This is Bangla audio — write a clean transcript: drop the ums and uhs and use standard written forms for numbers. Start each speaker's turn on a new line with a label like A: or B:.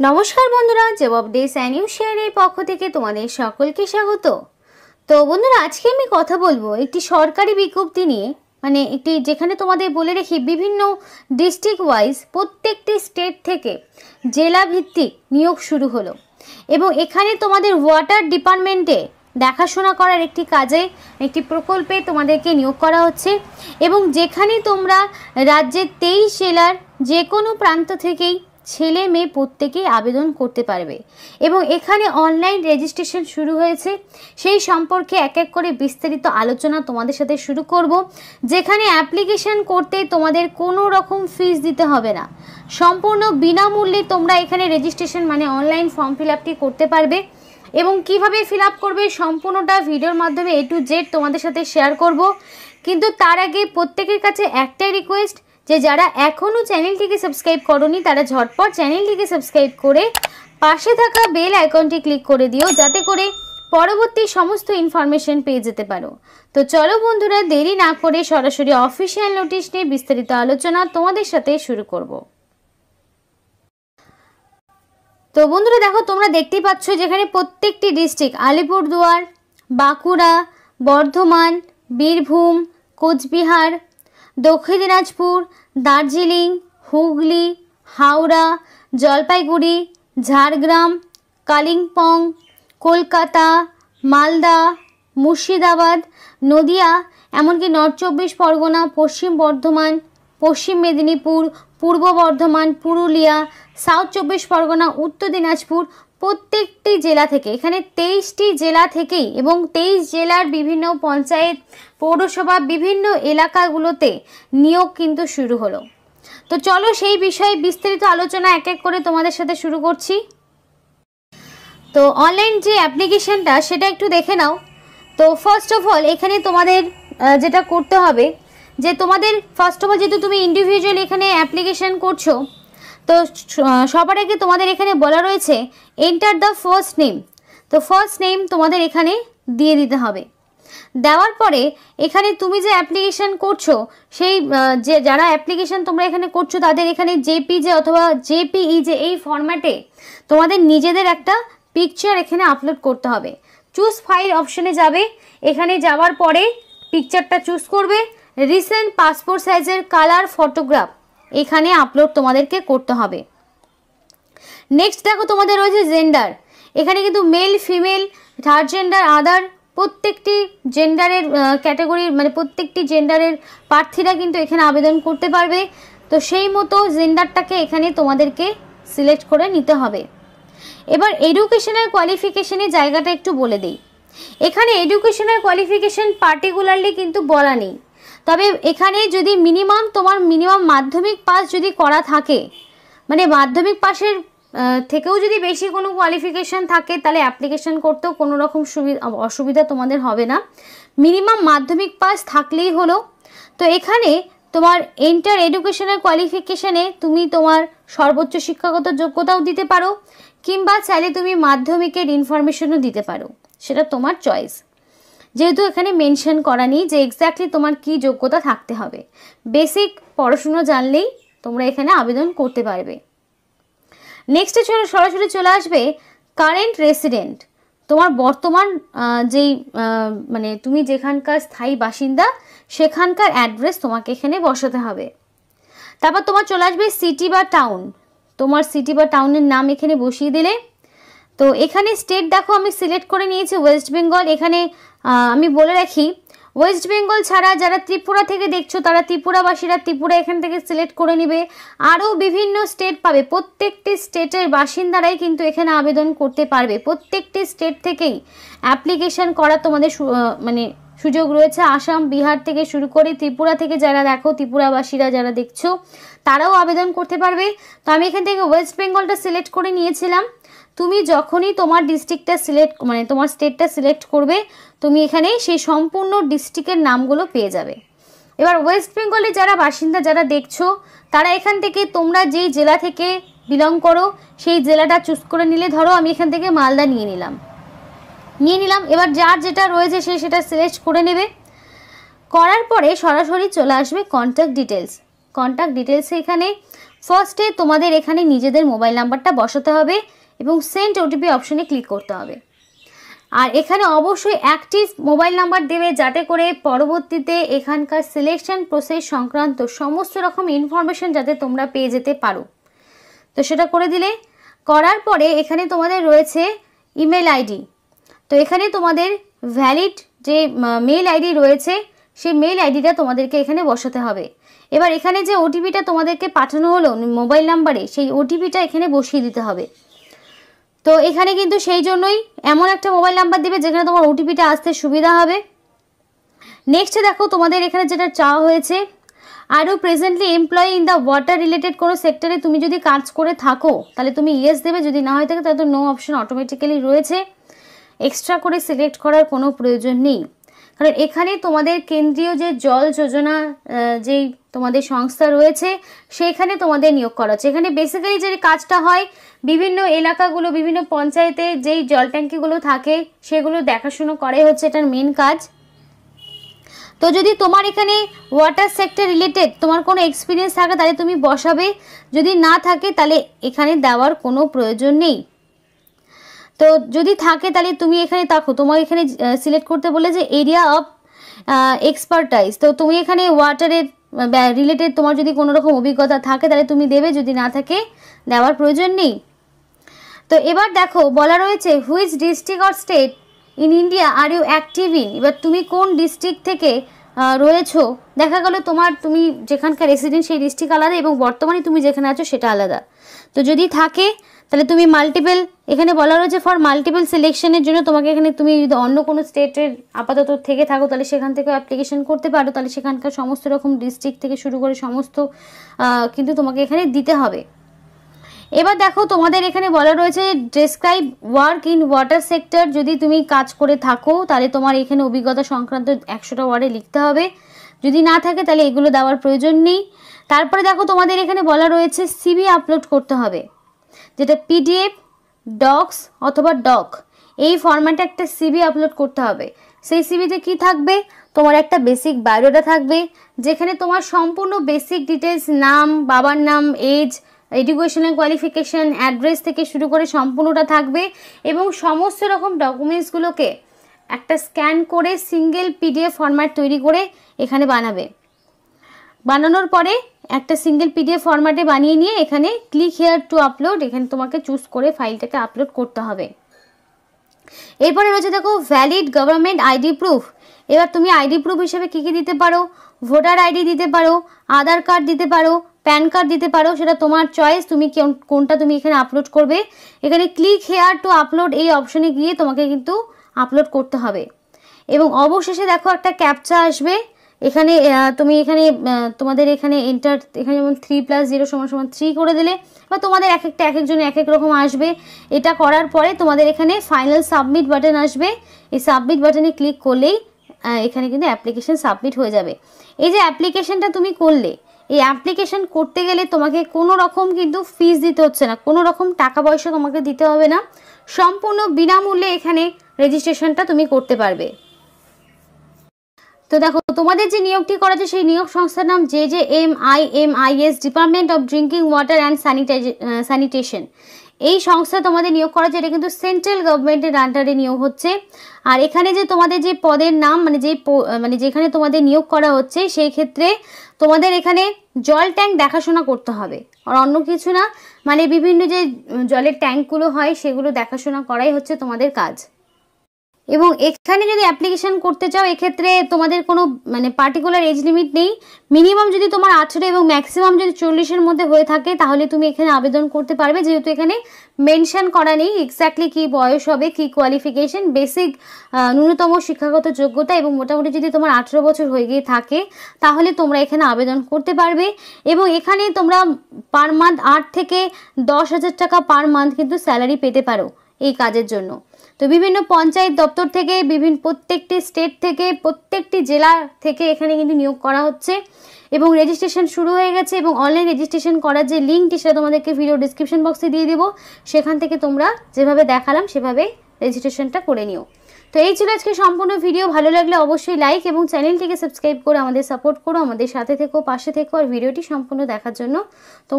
A: নমস্কার বন্ধুরা, জবাব ডেস অ্যানিউ শেয়ারের পক্ষ থেকে তোমাদের সকলকে স্বাগত। তো বন্ধুরা, আজকে আমি কথা বলবো একটি সরকারি বিজ্ঞপ্তি নিয়ে, মানে একটি যেখানে তোমাদের বলে রেখি বিভিন্ন ডিস্ট্রিক্ট ওয়াইজ প্রত্যেকটি স্টেট থেকে জেলা ভিত্তিক নিয়োগ শুরু হলো এবং এখানে তোমাদের ওয়াটার ডিপার্টমেন্টে দেখাশোনা করার একটি কাজে একটি প্রকল্পে তোমাদেরকে নিয়োগ করা হচ্ছে এবং যেখানে তোমরা রাজ্যের 23 জেলার যে কোনো প্রান্ত থেকেই ছেলে মেয়ে প্রত্যেকেই আবেদন করতে পারবে এবং এখানে অনলাইন রেজিস্ট্রেশন শুরু হয়েছে। সেই সম্পর্কে এক এক করে বিস্তারিত আলোচনা তোমাদের সাথে শুরু করব, যেখানে অ্যাপ্লিকেশন করতে তোমাদের কোনো রকম ফিস দিতে হবে না, সম্পূর্ণ বিনামূল্যে তোমরা এখানে রেজিস্ট্রেশন মানে অনলাইন ফর্ম ফিল আপটি করতে পারবে এবং কিভাবে ফিল আপ করবে সম্পূর্ণটা ভিডিওর মাধ্যমে A to Z তোমাদের সাথে শেয়ার করব। কিন্তু তার আগে প্রত্যেকের কাছে একটাই রিকোয়েস্ট যে যারা এখনও চ্যানেলটিকে সাবস্ক্রাইব করোনি তারা ঝটপট চ্যানেলটিকে সাবস্ক্রাইব করে পাশে থাকা বেল আইকনটি ক্লিক করে দিও, যাতে করে পরবর্তী সমস্ত ইনফরমেশন পেয়ে যেতে পারো। তো চলো বন্ধুরা, দেরি না করে সরাসরি অফিসিয়াল নোটিশ নিয়ে বিস্তারিত আলোচনা তোমাদের সাথে শুরু করব। তো বন্ধুরা দেখো, তোমরা দেখতেই পাচ্ছ যেখানে প্রত্যেকটি ডিস্ট্রিক্ট আলিপুরদুয়ার, বাঁকুড়া, বর্ধমান, বীরভূম, কোচবিহার, দক্ষিণ দিনাজপুর, দার্জিলিং, হুগলি, হাওড়া, জলপাইগুড়ি, ঝাড়গ্রাম, কালিম্পং, কলকাতা, মালদা, মুর্শিদাবাদ, নদিয়া, এমনকি নর্থ 24 পরগনা, পশ্চিম বর্ধমান, পশ্চিম মেদিনীপুর, পূর্ব বর্ধমান, পুরুলিয়া, সাউথ 24 পরগনা, উত্তর দিনাজপুর, প্রত্যেকটি জেলা থেকে এখানে 23টি জেলা থেকেই এবং 23 জেলার বিভিন্ন পঞ্চায়েত, পৌরসভা, বিভিন্ন এলাকাগুলোতে নিয়োগ কিন্তু শুরু হলো। তো চলো সেই বিষয়ে বিস্তারিত আলোচনা এক এক করে তোমাদের সাথে শুরু করছি। তো অনলাইন যে অ্যাপ্লিকেশনটা সেটা একটু দেখে নাও। তো ফার্স্ট অফ অল এখানে তোমাদের যেটা করতে হবে যে তোমাদের ফার্স্ট অফ অল যেহেতু তুমি ইন্ডিভিজুয়াল এখানে অ্যাপ্লিকেশন করছো, তো সবার আগে তোমাদের এখানে বলা রয়েছে এন্টার দ্য ফার্স্ট নেম। তো ফার্স্ট নেম তোমাদের এখানে দিয়ে দিতে হবে। দেওয়ার পরে এখানে তুমি যে অ্যাপ্লিকেশন করছো সেই যে যারা অ্যাপ্লিকেশন তোমরা এখানে করছো তাদের এখানে জেপিজে অথবা জেপিইজে এই ফরম্যাটে তোমাদের নিজেদের একটা পিকচার এখানে আপলোড করতে হবে। চুজ ফাইল অপশনে যাবে, এখানে যাওয়ার পরে পিকচারটা চুজ করবে, রিসেন্ট পাসপোর্ট সাইজের কালার ফটোগ্রাফ এখানে আপলোড তোমাদেরকে করতে হবে। নেক্সট দেখো তোমাদের রয়েছে জেন্ডার, এখানে কিন্তু মেল, ফিমেল, থার্ড জেন্ডার, আদার প্রত্যেকটি জেন্ডারের ক্যাটাগরির মানে প্রত্যেকটি জেন্ডারের প্রার্থীরা কিন্তু এখানে আবেদন করতে পারবে। তো সেই মতো জেন্ডারটাকে এখানে তোমাদেরকে সিলেক্ট করে নিতে হবে। এবার এডুকেশনাল কোয়ালিফিকেশনের জায়গাটা একটু বলে দিই। এখানে এডুকেশনাল কোয়ালিফিকেশন পার্টিকুলারলি কিন্তু বলা নেই, তবে এখানে যদি তোমার মিনিমাম মাধ্যমিক পাস যদি করা থাকে, মানে মাধ্যমিক পাসের থেকেও যদি বেশি কোনো কোয়ালিফিকেশান থাকে তাহলে অ্যাপ্লিকেশন করতেও কোনো রকম অসুবিধা তোমাদের হবে না। মিনিমাম মাধ্যমিক পাস থাকলেই হলো। তো এখানে তোমার এন্টার এডুকেশনাল কোয়ালিফিকেশানে তুমি তোমার সর্বোচ্চ শিক্ষাগত যোগ্যতাও দিতে পারো, কিংবা চাইলে তুমি মাধ্যমিকের ইনফরমেশনও দিতে পারো, সেটা তোমার চয়েস। যেহেতু এখানে মেনশন করা নেই যে এক্স্যাক্টলি তোমার কি যোগ্যতা থাকতে হবে, বেসিক পড়াশুনো জানলেই তোমরা এখানে আবেদন করতে পারবে। নেক্সটে সরাসরি চলে আসবে কারেন্ট রেসিডেন্ট, তোমার বর্তমান যেই মানে তুমি যেখানকার স্থায়ী বাসিন্দা সেখানকার অ্যাড্রেস তোমাকে এখানে বসাতে হবে। তারপর তোমার চলে আসবে সিটি বা টাউন, তোমার সিটি বা টাউনের নাম এখানে বসিয়ে দিলে। তো এখানে স্টেট দেখো আমি সিলেক্ট করে নিয়েছি ওয়েস্ট বেঙ্গল। এখানে আমি বলে রাখি ওয়েস্ট বেঙ্গল ছাড়া যারা ত্রিপুরা থেকে দেখছো তারা ত্রিপুরাবাসীরা ত্রিপুরা এখান থেকে সিলেক্ট করে নেবে। আরও বিভিন্ন স্টেট পাবে, প্রত্যেকটি স্টেটের বাসিন্দারাই কিন্তু এখানে আবেদন করতে পারবে। প্রত্যেকটি স্টেট থেকেই অ্যাপ্লিকেশন করা তোমাদের মানে সুযোগ রয়েছে। আসাম, বিহার থেকে শুরু করে ত্রিপুরা থেকে যারা দেখো ত্রিপুরাবাসীরা যারা দেখছো তারাও আবেদন করতে পারবে। তো আমি এখান থেকে ওয়েস্ট বেঙ্গলটা সিলেক্ট করে নিয়েছিলাম। তুমি যখনই তোমার ডিস্ট্রিক্টটা সিলেক্ট মানে তোমার স্টেটটা সিলেক্ট করবে তুমি এখানে সেই সম্পূর্ণ ডিস্ট্রিক্টের নামগুলো পেয়ে যাবে। এবার ওয়েস্ট বেঙ্গলে যারা বাসিন্দা যারা দেখছো তারা এখান থেকে তোমরা যেই জেলা থেকে বিলং করো সেই জেলাটা চুজ করে নিলে, ধরো আমি এখান থেকে মালদা নিয়ে নিলাম। এবার যার যেটা রয়েছে সে সেটা সিলেক্ট করে নেবে। করার পরে সরাসরি চলে আসবে কন্ট্যাক্ট ডিটেলস। কন্ট্যাক্ট ডিটেলসে এখানে ফার্স্টে তোমাদের এখানে নিজেদের মোবাইল নাম্বারটা বসাতে হবে এবং সেন্ড ওটিপি অপশনে ক্লিক করতে হবে। আর এখানে অবশ্যই অ্যাক্টিভ মোবাইল নাম্বার দেবে, যাতে করে পরবর্তীতে এখানকার সিলেকশন প্রসেস সংক্রান্ত সমস্ত রকম ইনফরমেশন যাতে তোমরা পেয়ে যেতে পারো। তো সেটা করে দিলে, করার পরে এখানে তোমাদের রয়েছে ইমেল আইডি। তো এখানে তোমাদের ভ্যালিড যে মেল আইডি রয়েছে সেই মেল আইডিটা তোমাদেরকে এখানে বসাতে হবে। এবার এখানে যে ওটিপিটা তোমাদেরকে পাঠানো হলো মোবাইল নাম্বারে, সেই ওটিপিটা এখানে বসিয়ে দিতে হবে। তো এখানে কিন্তু সেই জন্যই এমন একটা মোবাইল নাম্বার দেবে যেখানে তোমার ওটিপিটা আসতে সুবিধা হবে। নেক্সটে দেখো তোমাদের এখানে যেটা চাওয়া হয়েছে, আরও presently employee in the water related কোনো সেক্টরে তুমি যদি কাজ করে থাকো তাহলে তুমি ইয়েস দেবে, যদি না হয়ে থাকে তাহলে তো নো অপশন অটোমেটিক্যালি রয়েছে। এক্সট্রা করে সিলেক্ট করার কোনো প্রয়োজন নেই, কারণ এখানে তোমাদের কেন্দ্রীয় যে জল যোজনা যেই তোমাদের সংস্থা রয়েছে সেখানে তোমাদের নিয়োগ করা হচ্ছে। এখানে বেসিক্যালি যে কাজটা হয়, বিভিন্ন এলাকাগুলো বিভিন্ন পঞ্চায়েতে যেই জল ট্যাঙ্কিগুলো থাকে সেগুলো দেখাশুনো করাই হচ্ছে এটার মেন কাজ। তো যদি তোমার এখানে ওয়াটার সেক্টর রিলেটেড তোমার কোনো এক্সপিরিয়েন্স থাকে তাহলে তুমি বসাবে, যদি না থাকে তাহলে এখানে দেওয়ার কোনো প্রয়োজন নেই। তো যদি থাকে তাহলে তুমি এখানে দেখো তোমার এখানে সিলেক্ট করতে বলে যে এরিয়া অফ এক্সপার্টাইজ। তো তুমি এখানে ওয়াটারের রিলেটেড তোমার যদি কোনো রকম অভিজ্ঞতা থাকে তাহলে তুমি দেবে, যদি না থাকে দেওয়ার প্রয়োজন নেই। তো এবার দেখো বলা রয়েছে which district or state in India are you active in. এবার তুমি কোন ডিস্ট্রিক্ট থেকে রয়েছো, দেখা গেল তুমি যেখানকার রেসিডেন্ট সেই ডিস্ট্রিক্ট আলাদা এবং বর্তমানে তুমি যেখানে আছো সেটা আলাদা। তো যদি থাকে তাহলে তুমি মাল্টিপল, এখানে বলা রয়েছে ফর মাল্টিপল সিলেকশনের জন্য তোমাকে এখানে তুমি যদি অন্য কোনো স্টেটের আপাতত থেকে থাকো তাহলে সেখান থেকেও অ্যাপ্লিকেশন করতে পারো, তাহলে সেখানকার সমস্ত রকম ডিস্ট্রিক্ট থেকে শুরু করে সমস্ত কিন্তু তোমাকে এখানে দিতে হবে। এবার দেখো তোমাদের এখানে বলা রয়েছে describe work in water sector. যদি তুমি কাজ করে থাকো তাহলে তোমার এখানে অভিজ্ঞতা সংক্রান্ত 100টা ওয়ার্ডে লিখতে হবে, যদি না থাকে তাহলে এগুলো দেওয়ার প্রয়োজন নেই। তারপরে দেখো তোমাদের এখানে বলা রয়েছে সিভি আপলোড করতে হবে, যেটা পিডিএফ, ডক্স অথবা ডক, এই ফরম্যাটে একটা সিভি আপলোড করতে হবে। সেই সিভিতে কি থাকবে, তোমার একটা বেসিক বায়োডাটা থাকবে যেখানে তোমার সম্পূর্ণ বেসিক ডিটেলস, নাম, বাবার নাম, এজ, এডুকেশনাল কোয়ালিফিকেশান, অ্যাড্রেস থেকে শুরু করে সম্পূর্ণটা থাকবে এবং সমস্ত রকম ডকুমেন্টসগুলোকে একটা স্ক্যান করে সিঙ্গেল পিডিএফ ফরম্যাট তৈরি করে এখানে বানাবে। বানানোর পরে একটা সিঙ্গেল পিডিএফ ফরম্যাটে বানিয়ে নিয়ে এখানে ক্লিক হেয়ার টু আপলোড, এখানে তোমাকে চুজ করে ফাইলটাকে আপলোড করতে হবে। এরপরে রয়েছে দেখো ভ্যালিড গভর্নমেন্ট আইডি প্রুফ। এবার তুমি আইডি প্রুফ হিসেবে কী কী দিতে পারো, ভোটার আইডি দিতে পারো, আধার কার্ড দিতে পারো, প্যান কার্ড দিতে পারো, সেটা তোমার চয়েস, তুমি কোনটা তুমি এখানে আপলোড করবে। এখানে ক্লিক হেয়ার টু আপলোড এই অপশনে গিয়ে তোমাকে কিন্তু আপলোড করতে হবে। এবং অবশেষে দেখো একটা ক্যাপচা আসবে, এখানে তুমি এখানে তোমাদের এখানে এন্টার, এখানে যেমন 3+0 = 3 করে দিলে বা তোমাদের এক একজনের এক এক রকম আসবে। এটা করার পরে তোমাদের এখানে ফাইনাল সাবমিট বাটন আসবে, এই সাবমিট বাটনে ক্লিক করলেই এখানে কিন্তু অ্যাপ্লিকেশন সাবমিট হয়ে যাবে। এই যে অ্যাপ্লিকেশনটা তুমি করলে, এই অ্যাপ্লিকেশন করতে গেলে তোমাকে কোনো রকম কিন্তু ফিস দিতে হচ্ছে না, কোনো রকম টাকা পয়সা তোমাকে দিতে হবে না, সম্পূর্ণ বিনামূল্যে এখানে রেজিস্ট্রেশনটা তুমি করতে পারবে। তো দেখো তোমাদের যে নিয়োগটি করা আছে সেই নিয়োগ সংস্থার নাম JJMIMIS, department of drinking water and sanitation. এই সংস্থা তোমাদের নিয়োগ করা আছে, এটা কিন্তু সেন্ট্রাল গভর্নমেন্টের আন্ডারে নিয়োগ হচ্ছে। আর এখানে যে তোমাদের যে পদের নাম মানে যেখানে তোমাদের নিয়োগ করা হচ্ছে সেই ক্ষেত্রে তোমাদের এখানে জল ট্যাঙ্ক দেখাশোনা করতে হবে, আর অন্য কিছু না, মানে বিভিন্ন যে জলের ট্যাঙ্কগুলো হয় সেগুলো দেখাশোনা করাই হচ্ছে তোমাদের কাজ। এবং এখানে যদি অ্যাপ্লিকেশন করতে চাও এক্ষেত্রে তোমাদের কোনো মানে পার্টিকুলার এজ লিমিট নেই, মিনিমাম যদি তোমার 18 এবং ম্যাক্সিমাম যদি 40-এর মধ্যে হয়ে থাকে তাহলে তুমি এখানে আবেদন করতে পারবে, যেহেতু এখানে মেনশন করা নেই এক্স্যাক্টলি কী বয়স হবে, কী কোয়ালিফিকেশন, বেসিক ন্যূনতম শিক্ষাগত যোগ্যতা এবং মোটামুটি যদি তোমার 18 বছর হয়ে গিয়ে থাকে তাহলে তোমরা এখানে আবেদন করতে পারবে। এবং এখানে তোমরা পার মান্থ 8 থেকে 10,000 টাকা পার মান্থ কিন্তু স্যালারি পেতে পারো এই কাজের জন্য। তো বিভিন্ন পঞ্চায়েত দপ্তর থেকে, প্রত্যেকটি স্টেট থেকে, প্রত্যেকটি জেলা থেকে এখানে কিন্তু নিয়োগ করা হচ্ছে এবং রেজিস্ট্রেশন শুরু হয়ে গেছে। এবং অনলাইন রেজিস্ট্রেশন করার যে লিঙ্কটি সেটা তোমাদেরকে ভিডিও ডিসক্রিপশন বক্সে দিয়ে দেবো, সেখান থেকে তোমরা যেভাবে দেখালাম সেভাবে রেজিস্ট্রেশনটা করে নিও। তো এই ছিল আজকে সম্পূর্ণ ভিডিও। ভালো লাগলে অবশ্যই লাইক এবং চ্যানেলটিকে সাবস্ক্রাইব করে আমাদের সাপোর্ট করো, আমাদের সাথে থেকো, পাশে থেকো, আর ভিডিওটি সম্পূর্ণ দেখার জন্য